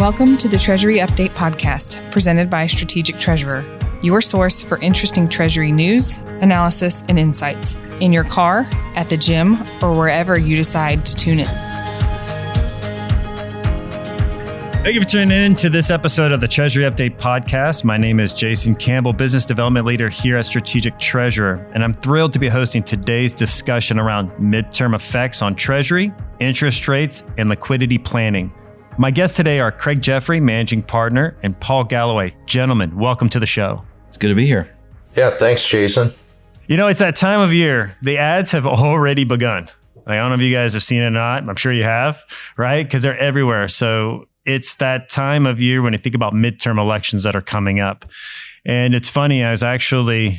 Welcome to the Treasury Update Podcast, presented by Strategic Treasurer, your source for interesting Treasury news, analysis, and insights in your car, at the gym, or wherever you decide to tune in. Thank you for tuning in to this episode of the Treasury Update Podcast. My name is Jason Campbell, Business Development Leader here at Strategic Treasurer, and I'm thrilled to be hosting today's discussion around midterm effects on Treasury, interest rates, and liquidity planning. My guests today are Craig Jeffery, Managing Partner, and Paul Galloway. Gentlemen, welcome to the show. It's good to be here. Yeah, thanks, Jason. You know, it's that time of year. The ads have already begun. I don't know if you guys have seen it or not. I'm sure you have, right? Because they're everywhere. So it's that time of year when you think about midterm elections that are coming up. And it's funny, I was actually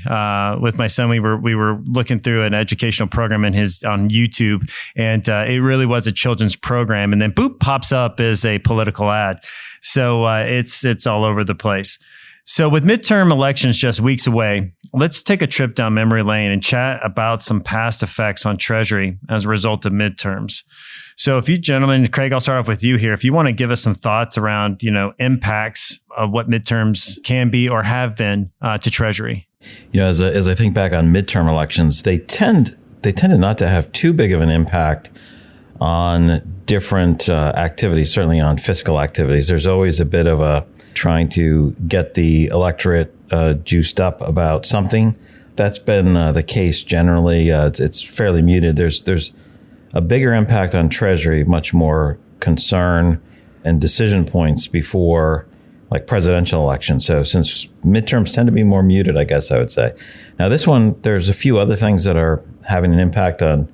with my son, we were looking through an educational program on YouTube, and it really was a children's program. And then boop, pops up as a political ad. So it's all over the place. So with midterm elections just weeks away, let's take a trip down memory lane and chat about some past effects on Treasury as a result of midterms. So if you gentlemen, Craig, I'll start off with you here. If you want to give us some thoughts around, impacts of what midterms can be or have been to Treasury. As I think back on midterm elections, they tended not to have too big of an impact on different activities, certainly on fiscal activities. There's always a bit of a trying to get the electorate juiced up about something. That's been the case generally. It's fairly muted. There's a bigger impact on Treasury, much more concern and decision points before like presidential elections. So since midterms tend to be more muted, I guess I would say. Now this one, there's a few other things that are having an impact on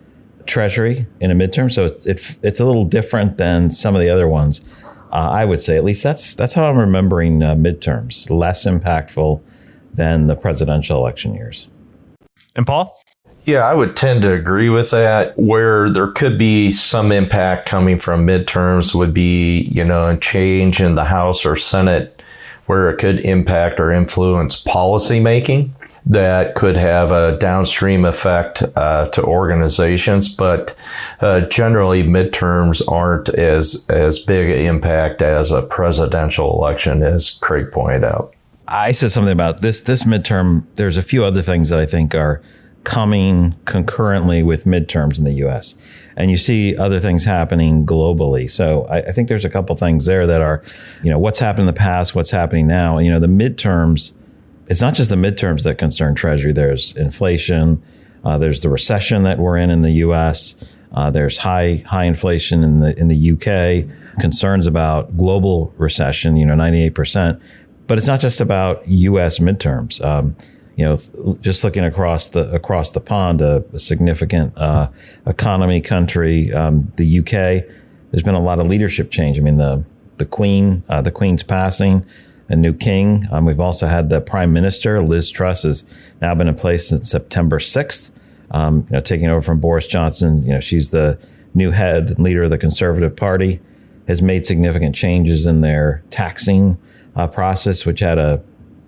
Treasury in a midterm. So it's a little different than some of the other ones. I would say, at least that's how I'm remembering midterms, less impactful than the presidential election years. And Paul? Yeah, I would tend to agree with that. Where there could be some impact coming from midterms would be, a change in the House or Senate where it could impact or influence policy making that could have a downstream effect to organizations. But generally, midterms aren't as big an impact as a presidential election, as Craig pointed out. I said something about this midterm. There's a few other things that I think are coming concurrently with midterms in the U.S. And you see other things happening globally. So I think there's a couple things there that are, what's happened in the past, what's happening now. The midterms, it's not just the midterms that concern Treasury. There's inflation. There's the recession that we're in the U.S. There's high inflation in the U.K. Concerns about global recession, 98%. But it's not just about U.S. midterms. Just looking across the pond, a significant economy country, the UK, there's been a lot of leadership change. I mean, the Queen's passing, a new king. We've also had the Prime Minister, Liz Truss, has now been in place since September 6th. Taking over from Boris Johnson. She's the new head and leader of the Conservative Party, has made significant changes in their taxing process, which had a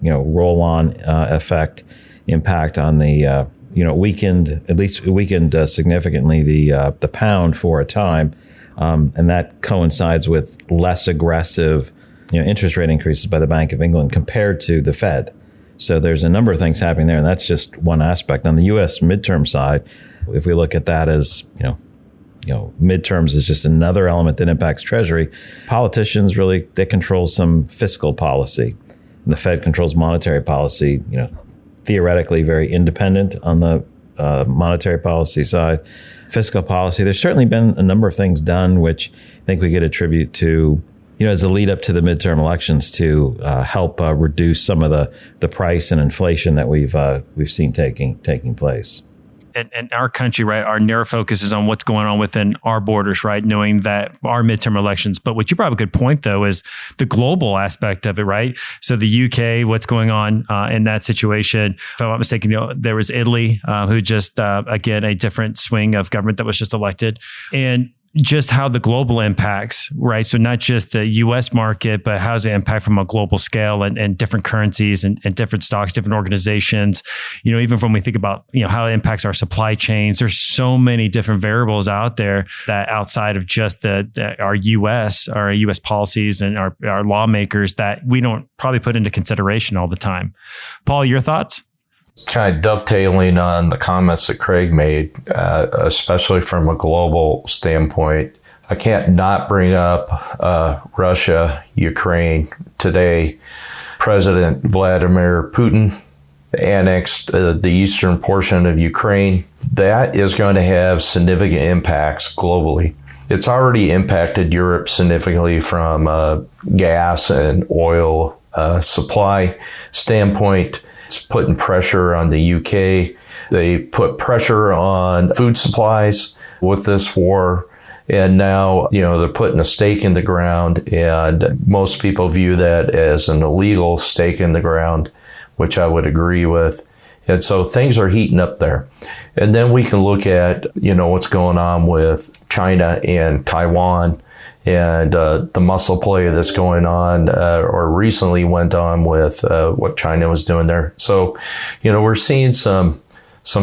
roll-on effect, impact on the weakened significantly the pound for a time, and that coincides with less aggressive interest rate increases by the Bank of England compared to the Fed. So there's a number of things happening there, and that's just one aspect. On the U.S. midterm side, if we look at that as midterms is just another element that impacts Treasury. Politicians really, they control some fiscal policy. The Fed controls monetary policy, theoretically very independent on the monetary policy side. Fiscal policy, there's certainly been a number of things done, which I think we could attribute to, as a lead up to the midterm elections to help reduce some of the price and inflation that we've seen taking place. And our country, right, our narrow focus is on what's going on within our borders, right, knowing that our midterm elections. But what you brought up a good point, though, is the global aspect of it, right? So the UK, what's going on in that situation. If I'm not mistaken, there was Italy, who just, again, a different swing of government that was just elected. And just how the global impacts, right? So not just the US market, but how's it impact from a global scale and different currencies and different stocks, different organizations, even when we think about, how it impacts our supply chains, there's so many different variables out there that outside of just our US policies and our lawmakers that we don't probably put into consideration all the time. Paul, your thoughts? Kind of dovetailing on the comments that Craig made, especially from a global standpoint, I can't not bring up Russia, Ukraine. Today, President Vladimir Putin annexed the eastern portion of Ukraine. That is going to have significant impacts globally. It's already impacted Europe significantly from gas and oil supply standpoint. It's putting pressure on the UK. They put pressure on food supplies with this war. And now, they're putting a stake in the ground. And most people view that as an illegal stake in the ground, which I would agree with. And so things are heating up there. And then we can look at, what's going on with China and Taiwan. And the muscle play that's going on or recently went on with what China was doing there. So, we're seeing some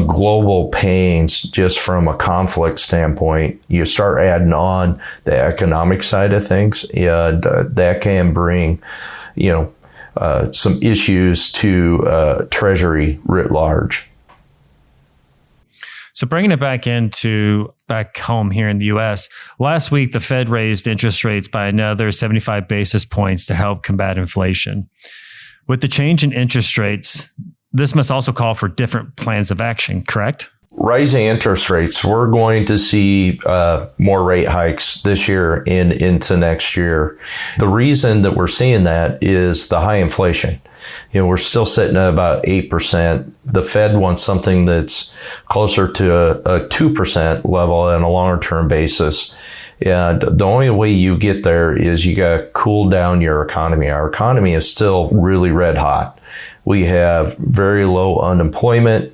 global pains just from a conflict standpoint. You start adding on the economic side of things, and that can bring, some issues to Treasury writ large. So bringing it back home here in the U.S., last week, the Fed raised interest rates by another 75 basis points to help combat inflation. With the change in interest rates, this must also call for different plans of action, correct? Rising interest rates, we're going to see more rate hikes this year and into next year. The reason that we're seeing that is the high inflation. We're still sitting at about 8%. The Fed wants something that's closer to a 2% level on a longer term basis. And the only way you get there is you got to cool down your economy. Our economy is still really red hot. We have very low unemployment.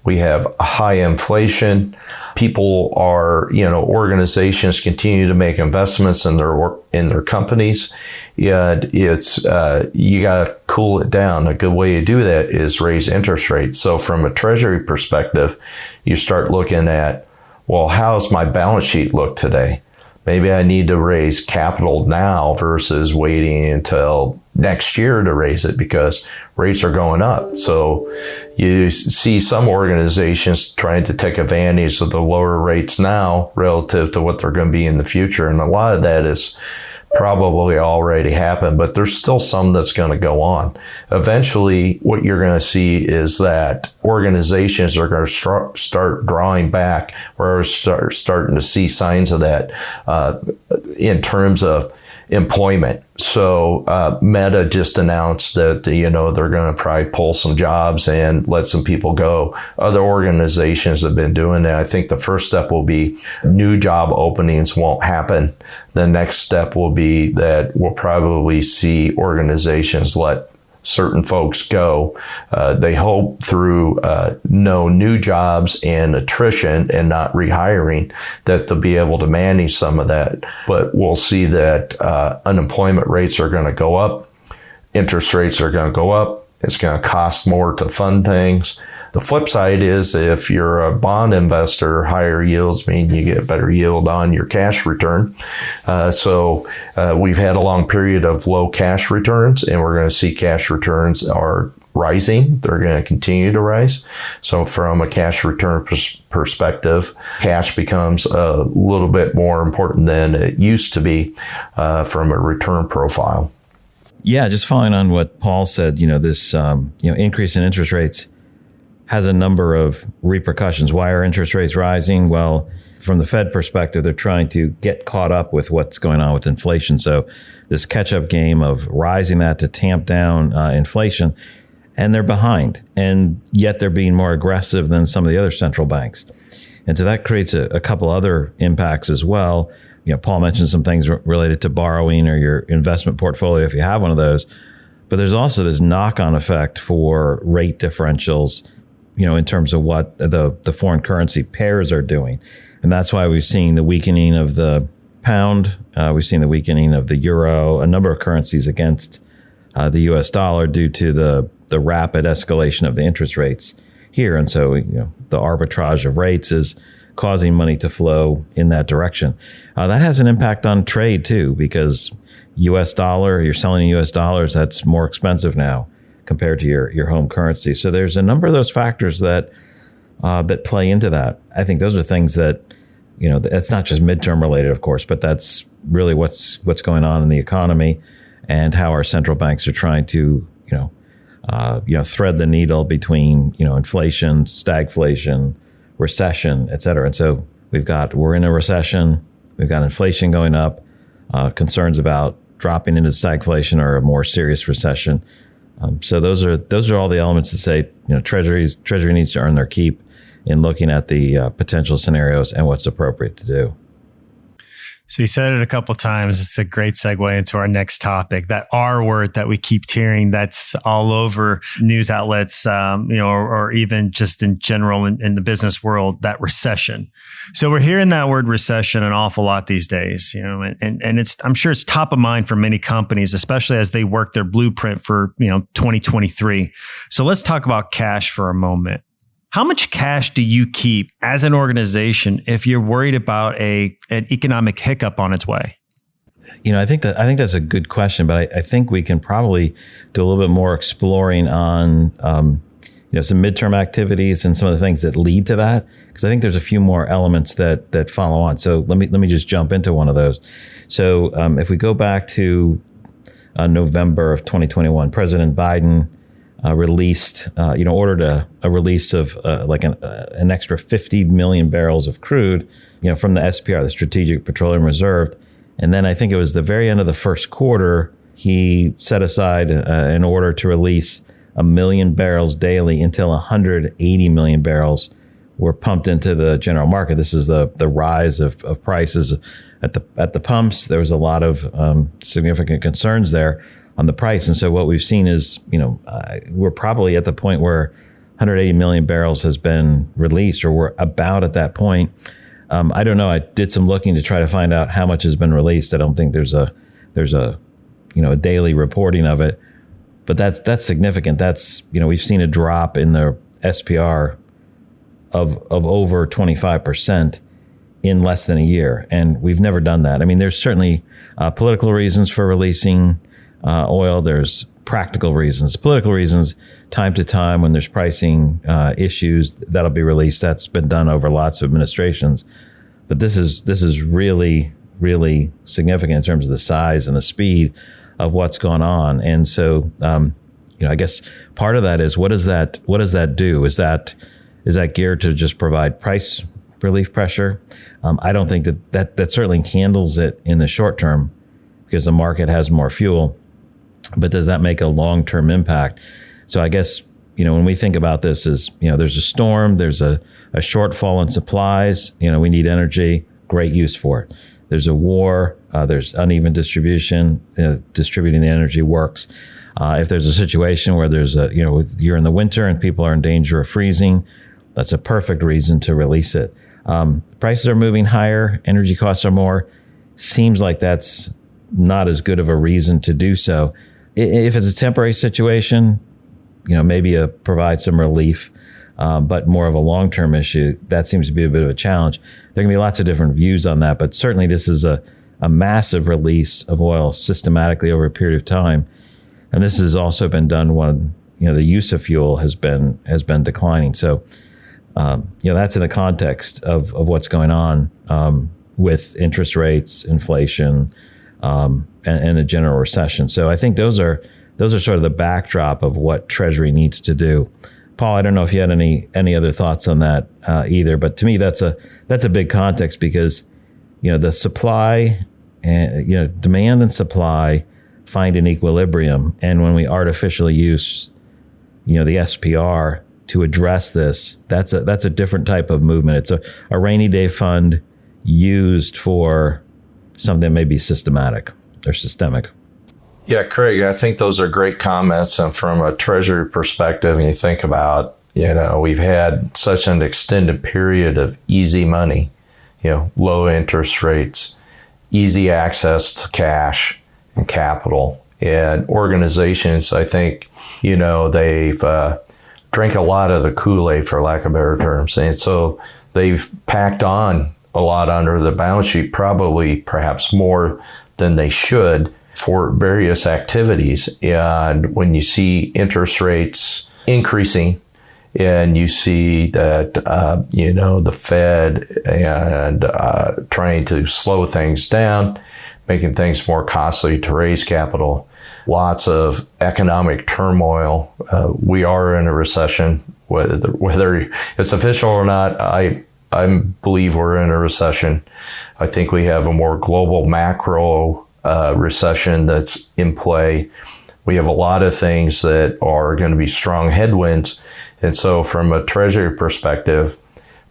We have high inflation. People are, organizations continue to make investments in their companies. And it's, you got to cool it down. A good way to do that is raise interest rates. So from a Treasury perspective, you start looking at, well, how's my balance sheet look today? Maybe I need to raise capital now versus waiting until next year to raise it because rates are going up. So you see some organizations trying to take advantage of the lower rates now relative to what they're going to be in the future. And a lot of that is probably already happened, but there's still some that's going to go on. Eventually, what you're going to see is that organizations are going to start drawing back. We're starting to see signs of that in terms of employment. So Meta just announced that, they're going to probably pull some jobs and let some people go. Other organizations have been doing that. I think the first step will be new job openings won't happen. The next step will be that we'll probably see organizations let certain folks go. They hope through no new jobs and attrition and not rehiring that they'll be able to manage some of that. But we'll see that unemployment rates are going to go up. Interest rates are going to go up. It's going to cost more to fund things. The flip side is if you're a bond investor, higher yields mean you get better yield on your cash return. So we've had a long period of low cash returns, and we're going to see cash returns are rising. They're going to continue to rise. So from a cash return perspective, cash becomes a little bit more important than it used to be from a return profile. Yeah, just following on what Paul said, this increase in interest rates has a number of repercussions. Why are interest rates rising? Well, from the Fed perspective, they're trying to get caught up with what's going on with inflation. So this catch-up game of rising that to tamp down inflation, and they're behind. And yet they're being more aggressive than some of the other central banks. And so that creates a couple other impacts as well. Paul mentioned some things related to borrowing or your investment portfolio if you have one of those. But there's also this knock-on effect for rate differentials, in terms of what the foreign currency pairs are doing. And that's why we've seen the weakening of the pound. We've seen the weakening of the euro, a number of currencies against the U.S. dollar due to the rapid escalation of the interest rates here. And so, the arbitrage of rates is causing money to flow in that direction. That has an impact on trade too, because U.S. dollar, you're selling in U.S. dollars, that's more expensive now compared to your home currency. So there's a number of those factors that play into that. I think those are things that, it's not just midterm related, of course, but that's really what's going on in the economy and how our central banks are trying to, thread the needle between, inflation, stagflation, recession, et cetera. And so we're in a recession, we've got inflation going up, concerns about dropping into stagflation or a more serious recession. So those are all the elements that say, Treasury needs to earn their keep in looking at the potential scenarios and what's appropriate to do. So you said it a couple of times. It's a great segue into our next topic, that R word that we keep hearing that's all over news outlets, or even just in general in the business world, that recession. So we're hearing that word recession an awful lot these days, and I'm sure it's top of mind for many companies, especially as they work their blueprint for, 2023. So let's talk about cash for a moment. How much cash do you keep as an organization if you're worried about an economic hiccup on its way? I think that's a good question, but I think we can probably do a little bit more exploring on, some midterm activities and some of the things that lead to that, because I think there's a few more elements that follow on. So let me just jump into one of those. So if we go back to November of 2021, President Biden released, ordered a release of an extra 50 million barrels of crude, from the SPR, the Strategic Petroleum Reserve. And then I think it was the very end of the first quarter, he set aside an order to release 1 million barrels daily until 180 million barrels were pumped into the general market. This is the rise of prices at the pumps. There was a lot of significant concerns there on the price. And so what we've seen is, we're probably at the point where 180 million barrels has been released, or we're about at that point. I don't know. I did some looking to try to find out how much has been released. I don't think there's a daily reporting of it, but that's significant. That's, we've seen a drop in the SPR of over 25% in less than a year. And we've never done that. I mean, there's certainly political reasons for releasing oil. There's practical reasons, political reasons. Time to time, when there's pricing issues, that'll be released. That's been done over lots of administrations. But this is really, really significant in terms of the size and the speed of what's gone on. And so, I guess part of that is what does that do? Is that geared to just provide price relief pressure? I don't think that certainly handles it in the short term, because the market has more fuel. But does that make a long-term impact? So I guess, when we think about this is, there's a storm, there's a shortfall in supplies, we need energy, great use for it. There's a war, there's uneven distribution, distributing the energy works. If there's a situation where there's you're in the winter and people are in danger of freezing, that's a perfect reason to release it. Prices are moving higher, energy costs are more. Seems like that's not as good of a reason to do so. If it's a temporary situation, maybe provide some relief, but more of a long-term issue, that seems to be a bit of a challenge. There can be lots of different views on that, but certainly this is a massive release of oil systematically over a period of time. And this has also been done when, the use of fuel has been declining. So, that's in the context of what's going on with interest rates, inflation, and a general recession. So I think those are sort of the backdrop of what Treasury needs to do. Paul, I don't know if you had any other thoughts on that either, but to me that's a big context, because the supply and demand and supply find an equilibrium, and when we artificially use the SPR to address this, that's a different type of movement. It's a rainy day fund used for something that may be systematic or systemic. Yeah, Craig, I think those are great comments. And from a Treasury perspective, and you think about, we've had such an extended period of easy money, low interest rates, easy access to cash and capital. And organizations, I think, they've drank a lot of the Kool-Aid, for lack of better terms. And so they've packed on a lot under the balance sheet, probably perhaps more than they should for various activities. And when you see interest rates increasing, and you see that, the Fed and trying to slow things down, making things more costly to raise capital, lots of economic turmoil. We are in a recession, whether it's official or not. I believe we're in a recession. I think we have a more global macro recession that's in play. We have a lot of things that are going to be strong headwinds. And so from a Treasury perspective,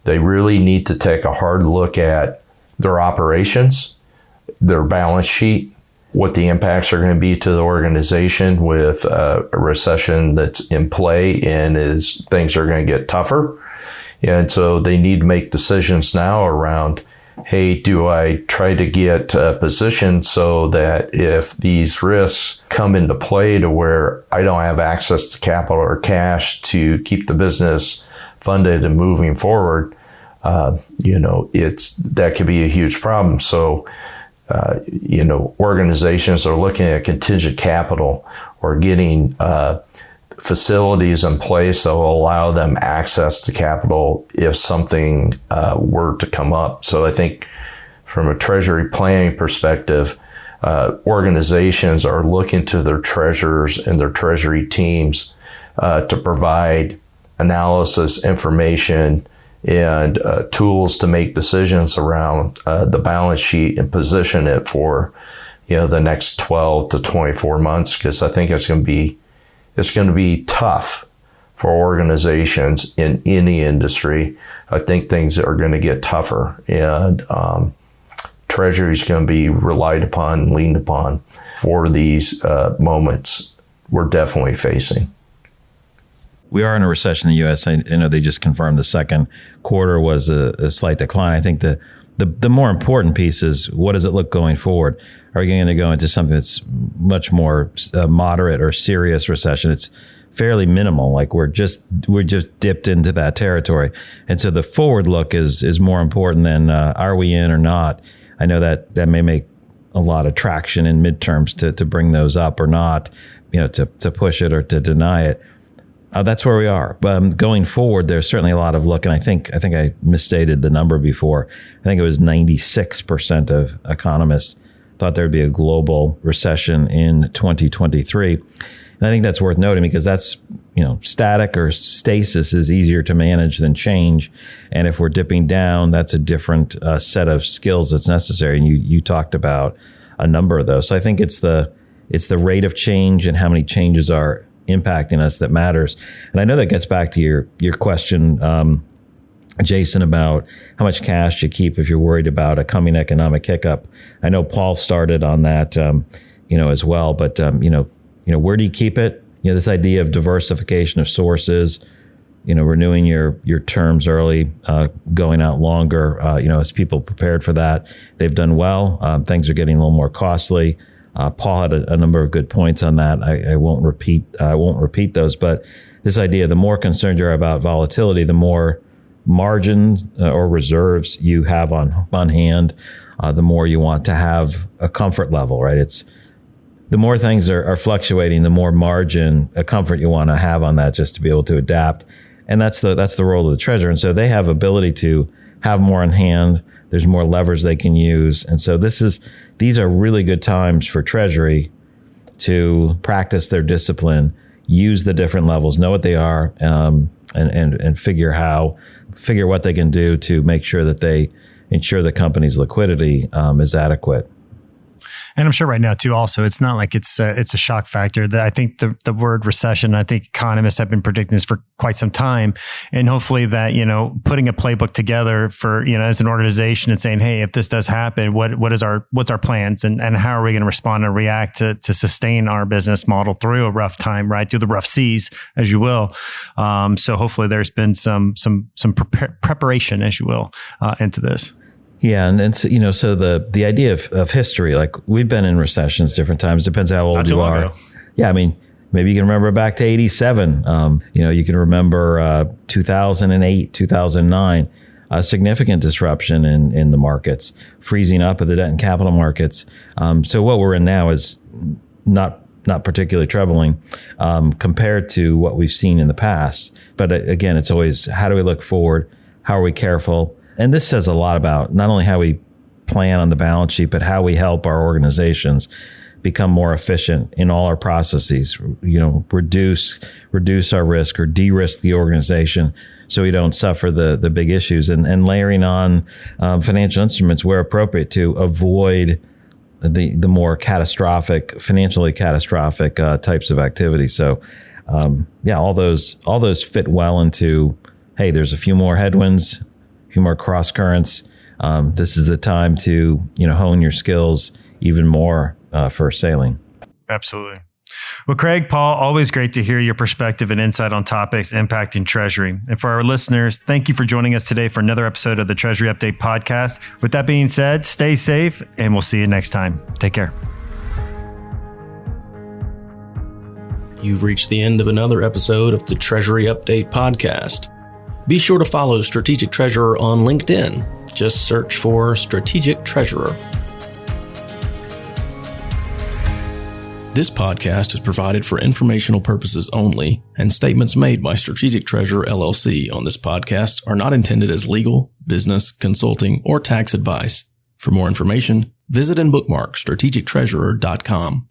they really need to take a hard look at their operations, their balance sheet, what the impacts are going to be to the organization with a recession that's in play and as things are going to get tougher. And so they need to make decisions now around, hey, do I try to get positioned so that if these risks come into play to where I don't have access to capital or cash to keep the business funded and moving forward, that could be a huge problem. So, organizations are looking at contingent capital or getting facilities in place that will allow them access to capital if something were to come up. So I think from a Treasury planning perspective, organizations are looking to their treasurers and their Treasury teams to provide analysis, information, and tools to make decisions around the balance sheet and position it for the next 12 to 24 months, because I think it's going to be tough for organizations in any industry. I think things are going to get tougher, and Treasury is going to be relied upon and leaned upon for these moments we're definitely facing. We are in a recession in the U.S. I know they just confirmed the second quarter was a slight decline. I think the more important piece is, what does it look going forward? Are you going to go into something that's much more moderate or serious recession? It's fairly minimal. Like we're just dipped into that territory. And so the forward look is more important than are we in or not? I know that may make a lot of traction in midterms to bring those up or not, to push it or to deny it. That's where we are. But going forward, there's certainly a lot of look. And I think I misstated the number before. I think it was 96% of economists thought there'd be a global recession in 2023. And I think that's worth noting, because that's, static or stasis is easier to manage than change. And if we're dipping down, that's a different set of skills that's necessary. And you talked about a number of those. So I think it's the rate of change and how many changes are impacting us that matters. And I know that gets back to your question, Jason, about how much cash you keep if you're worried about a coming economic hiccup. I know Paul started on that, as well. But where do you keep it? This idea of diversification of sources, renewing your terms early, going out longer. As people prepared for that, they've done well. Things are getting a little more costly. Paul had a number of good points on that. I won't repeat those. But this idea, the more concerned you are about volatility, the more margins or reserves you have on hand, the more you want to have a comfort level, right? It's the more things are fluctuating, the more margin, a comfort you want to have on that, just to be able to adapt. And that's the role of the treasurer. And so they have ability to have more on hand. There's more levers they can use. And so these are really good times for Treasury to practice their discipline, use the different levels, know what they are, and figure what they can do to make sure that they ensure the company's liquidity is adequate. And I'm sure right now too, also, it's not like it's a shock factor. I think the word recession, I think economists have been predicting this for quite some time. And hopefully that, putting a playbook together for, as an organization and saying, hey, if this does happen, what's our plans and how are we going to respond and react to sustain our business model through a rough time, right? Through the rough seas, as you will. So hopefully there's been some preparation, as you will, into this. Yeah, and so, so the idea of history, like we've been in recessions different times, depends how old you are. Yeah, I mean, maybe you can remember back to 87. You can remember 2008, 2009, a significant disruption in the markets, freezing up of the debt and capital markets. So what we're in now is not particularly troubling compared to what we've seen in the past. But again, it's always, how do we look forward? How are we careful? And this says a lot about not only how we plan on the balance sheet, but how we help our organizations become more efficient in all our processes, reduce our risk or de-risk the organization so we don't suffer the big issues, and layering on financial instruments where appropriate to avoid the more financially catastrophic types of activity. So all those fit well into, hey, there's a few more headwinds, a few more cross currents. This is the time to hone your skills even more for sailing. Absolutely. Well, Craig, Paul, always great to hear your perspective and insight on topics impacting Treasury. And for our listeners, thank you for joining us today for another episode of the Treasury Update Podcast. With that being said, stay safe and we'll see you next time. Take care. You've reached the end of another episode of the Treasury Update Podcast. Be sure to follow Strategic Treasurer on LinkedIn. Just search for Strategic Treasurer. This podcast is provided for informational purposes only, and statements made by Strategic Treasurer LLC on this podcast are not intended as legal, business, consulting, or tax advice. For more information, visit and bookmark strategictreasurer.com.